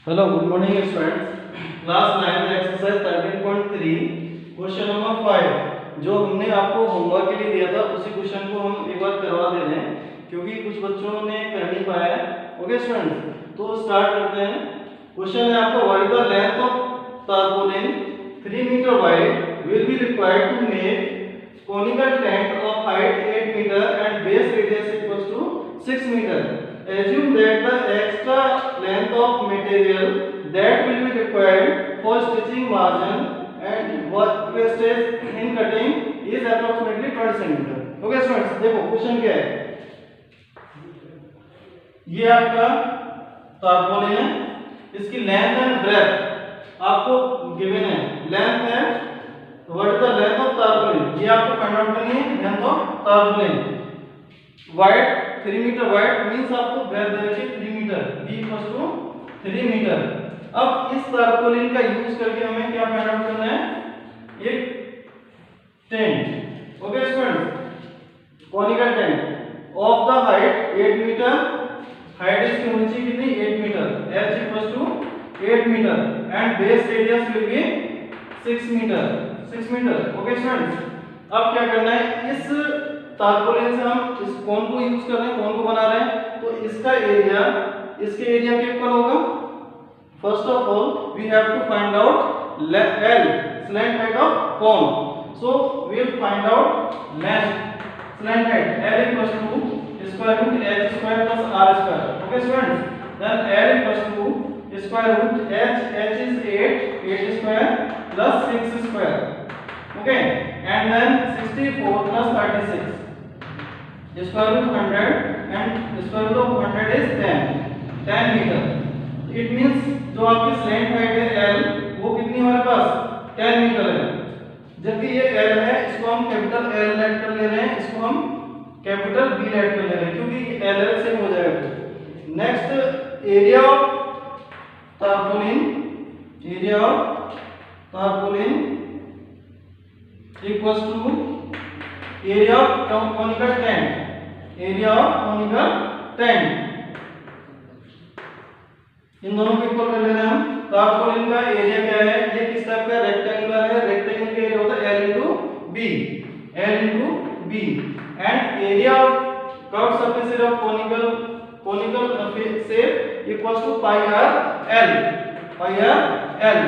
Hello good morning students. Class 9 exercise 13.3 question number 5 जो हमने आपको होमवर्क के लिए दिया था उसी क्वेश्चन को हम एक बार करवा दे रहे हैं क्योंकि कुछ बच्चों ने कर नहीं पाया है। ओके स्टूडेंट्स, तो स्टार्ट करते हैं। क्वेश्चन है आपका, what is the length of tarpaulin 3 metre wide will be required to make conical tent of height 8 meter and base radius equals to 6 meter. Assume that the extra length of material that will be required for stitching margin and wastage in cutting is approximately 20 cm. Okay students, देखो question क्या है। ये आपका tarpaulin है, इसकी length and breadth आपको given है। Length है, what is the length of tarpaulin, ये आपको फाइंड आउट करनी है। Length of tarpaulin wide 3 metre wide means आपको ब्रेथ दे रखी 3 मीटर, b = 3 मीटर। अब इस tarpaulin का यूज करके हमें क्या फाइंड आउट करना है, एक tent. Okay students, conical tent of the height 8 metre, height इसकी ऊंची कितनी 8 metre, h = 8 metre and base radius will be 6 metre. 6 metre. Okay students, अब क्या करना है, इस tarpaulin से हम इस कोन को यूज कर रहे हैं, कोन को बना रहे हैं, तो इसका एरिया इसके एरिया के इक्वल होगा। First of all we have to find out L, slant height of cone. So we will find out length, slant height L = square root h square plus r square. Okay students, then L = square root h is 8 square plus 6 square. Okay, and then 64 plus 36, square root 100 and square root of 100 is 10 metre. It means जो आपकी slant height है L वो कितनी हमारे पास 10 metre है। जबकि ये L है, इसको हम कैपिटल L ऐड कर ले रहे हैं, इसको हम कैपिटल B ऐड कर ले रहे हैं क्योंकि L से हो जाएगा। Next, area of tarpaulin, area of tarpaulin equals to area of conical tent, area of conical tent। इन दोनों को इक्वल कर ले रहे हैं हम। tarpaulin का एरिया क्या है, ये किस टाइप का रेक्टेंगुलर है, रेक्टेंगल का एरिया होता है L * B, L * B and area of curve surface of conical shape equals to pi r L, pi r L।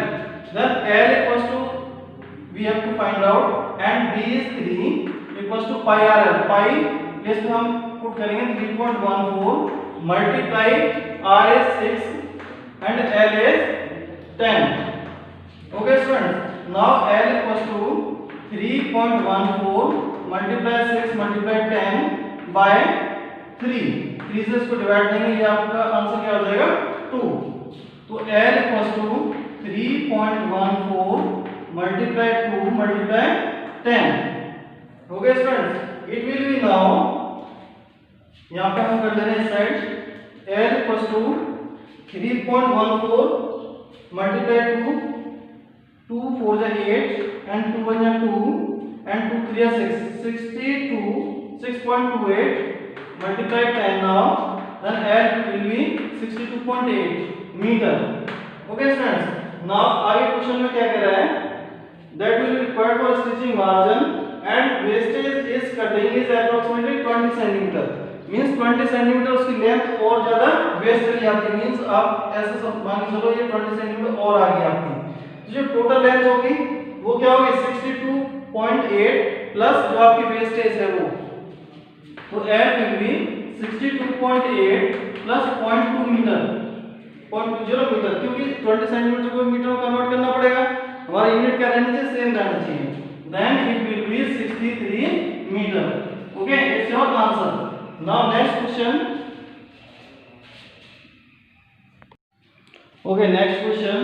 then L = we have to find out and B is 3 equals to pi r L। pi place पे हम put करेंगे 3.14 multiply r is 6 and L is 10। okay students, now L = 3.14 multiply 6 multiply 10 by 3 से इसको divide देंगे, ये आपका answer क्या हो जाएगा 2। तो L = 3.14 multiply 2 multiply 10। okay students, it will be now, यहाँ पे हम कर ले रहे हैं इस side L = 3.14 multiply 2, 2 4 = 8 and 2 1 = 2 and 2 3 = 6, 62 6.28 multiply 10 now, then L will be 62.8 meter। okay students, now आगे क्वेश्चन में क्या कह रहा है, that will be required for stitching margin and wastage is cutting is approximately 20 cm, means 20 cm उसकी length और ज्यादा waste चली जाती है, मींस आप ऐसे सब मान के चलो ये 20 cm और आ गई आपकी। तो जो टोटल लेंथ होगी वो क्या होगी 62.8 प्लस जो आपकी वेस्टेज है वो, तो L will be 62.8 plus 0.2 metre, 0.20 metre, क्योंकि 20 सेंटीमीटर को मीटर में कन्वर्ट करना पड़ेगा, हमारा यूनिट क्या रहना चाहिए, सेम रहना चाहिए। then it will be 63 meter। okay, it's your answer। now next question। okay, next question,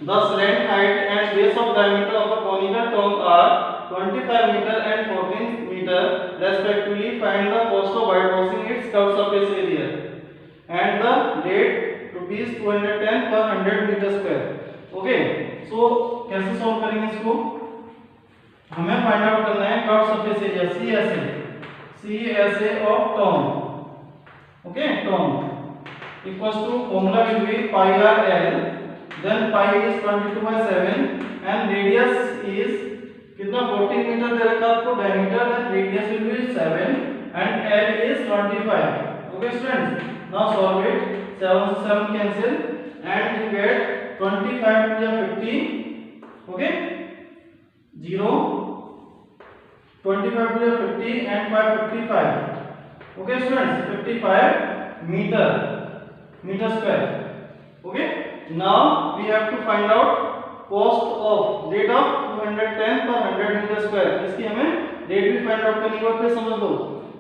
the slant height and base of diameter of a conical tongue are 25 meter and 14 meter respectively. Find the cost of whitewashing its curved surface area and the rate ₹210 per 100 meter square। okay, so कैसे solve करेंगे इसको, हमें find out करना है curve surface area CSA of tong. Okay, tong equals to formula will be pi r l, then pi is 22/7 and radius is कितना 14 metre दे रखा आपको diameter, then radius will be 7 and l is 25. Okay students, now solve it. 7 से 7 cancel and you get 25 to 50. Okay, 0, 25 to 50 and 5 55. Okay students, 55 meter square. Okay, now we have to find out cost of rate of 210 per 100 meter square. इसकी हमें rate भी find out करनी है। फिर समझ लो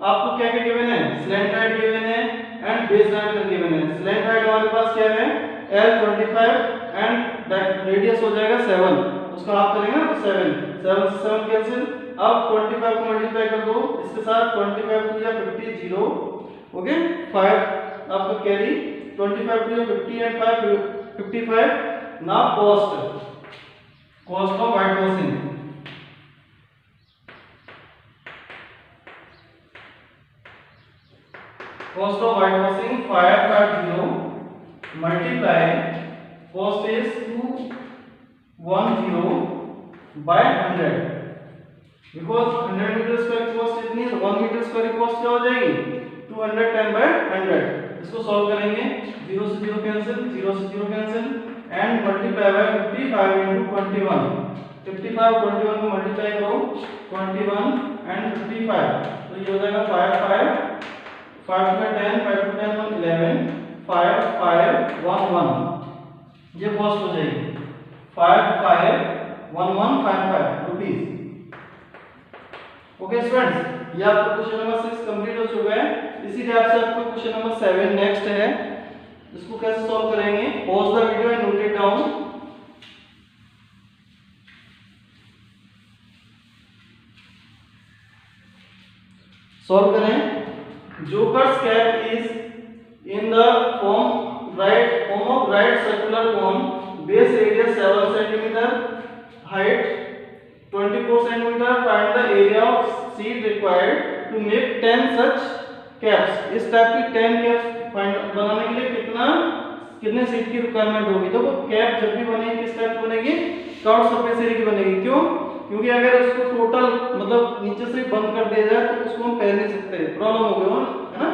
आपको क्या क्या गिवन है, स्लैंट हाइट गिवन है एंड बेस डायमीटर गिवन है। स्लैंट हाइट हमारे पास क्या है L 25 एंड रेडियस हो जाएगा 7, उसका हाफ करेंगे ना तो 7 से 7 कैंसिल। अब 25 को मल्टीप्लाई कर दो इसके साथ, 25 टू या 50 0। ओके, 5 आपका कैरी, 25 टू या 50 and 5 55। Now cost of white washing. Cost of whitewashing 550 multiply cost is 210 by 100 because 100 meter square cost इतनी है तो 1 meter square की cost क्या हो जाएगी 210 by 100। इसको सॉल्व करेंगे, 0 से 0 कैंसिल, 0 से 0 cancel and multiply by 55 into 21। 55 21 को मल्टीप्लाई करो 21 एंड 55 तो ये हो जाएगा 5 to 10 11 5 5 1 1। ये कॉस्ट हो जाएगी 551155 रुपीस। ओके स्टूडेंट्स, ये आपका क्वेश्चन नंबर 6 कंप्लीट हो चुका है। इसी टाइप से आपका क्वेश्चन नंबर 7 नेक्स्ट है। इसको कैसे सॉल्व करेंगे, pause the video and note it down. Solve करें। Joker's cap is in the form of right circular cone, base radius 7 cm, height 24 cm. Find the area of sheet required to make 10 such caps. इस type की 10 caps बनाने के लिए कितने sheet की requirement होगी। देखो कैप जब भी बनेगी किस टाइप की बनेगी, कर्व सरफेस एरिया की बनेगी। क्यों? क्योंकि अगर उसको टोटल मतलब नीचे से बंद कर दिया जाए तो उसको हम पहन नहीं सकते, प्रॉब्लम हो गई है ना।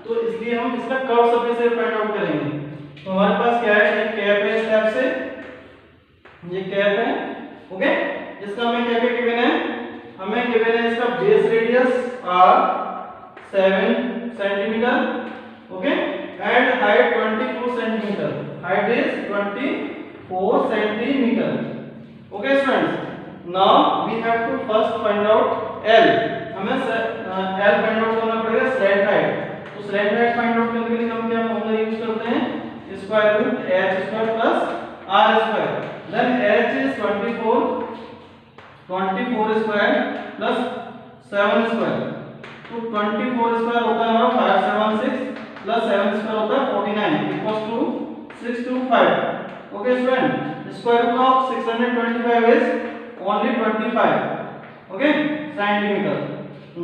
तो इसलिए हम इसका curve surface area find out करेंगे। तो हमारे पास क्या है, ये कैप है, इस टाइप से ये कैप है। ओके, इसका हमें क्या क्या गिवन है, हमें गिवन है इसका base radius r 7 centimetre. Okay, and height 24 centimetre, height is 24 centimetre. Okay students, now we have to first find out L। हमें L फाइंड आउट करना पड़ेगा स्लैंट हाइट। तो स्लैंट हाइट फाइंड आउट करने के लिए हम क्या फॉर्मूला यूज करते हैं, square root h square plus r square. Then h is 24 square plus 7 square. तो 24 स्क्वायर होता है हमारा 576 प्लस 7 स्क्वायर होता है 49 equals to 625। Okay student, square root of 625 is only 25, okay, centimeter.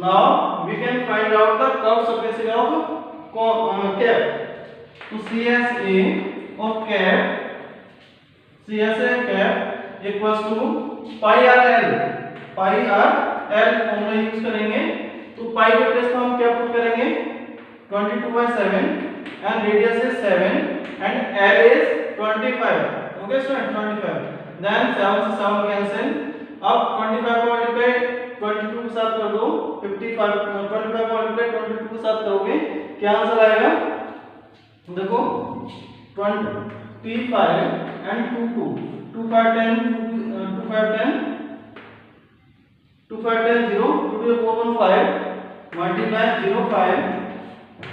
Now we can find out the curve surface area of cap. So CSA of cap equals to pi r l formula use करेंगे। तो पाई के place पर हम क्या put करेंगे 22/7 and radius is 7 and l is 25। okay student 25, then 7 से 7 cancel. अब 25 को मल्टीप्लाई 22 के साथ कर दो 55, 25 को मल्टीप्लाई 22 के साथ करोगे क्या आंसर आएगा, देखो 25 and 22 25 10 0 2 to the 4 1 5 multiply 05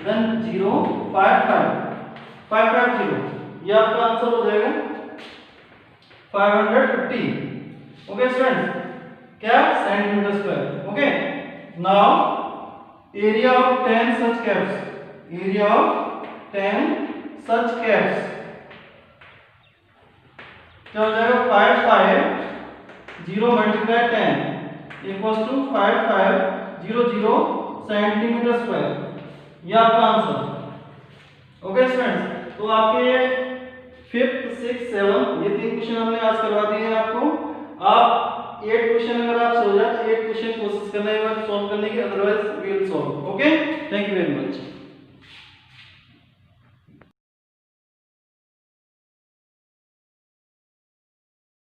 then 0 550। ये आपका आंसर हो जाएगा 550। ओके स्टूडेंट्स, क्या centimetre square. Okay, now area of 10 such caps, area of 10 such caps क्या हो जाएगा 550 multiply 10 equals to 5500 centimetre square. ये आपका आंसर। ओके स्टूडेंट्स, तो आपके 5th 6th 7 ये 3 क्वेश्चन हमने आज करवा दिए हैं आपको। आप 8 क्वेश्चन अगर आप सो जाए तो 8 क्वेश्चन कोशिश करना है सॉल्व करने की, otherwise we will solve. Okay, thank you very much.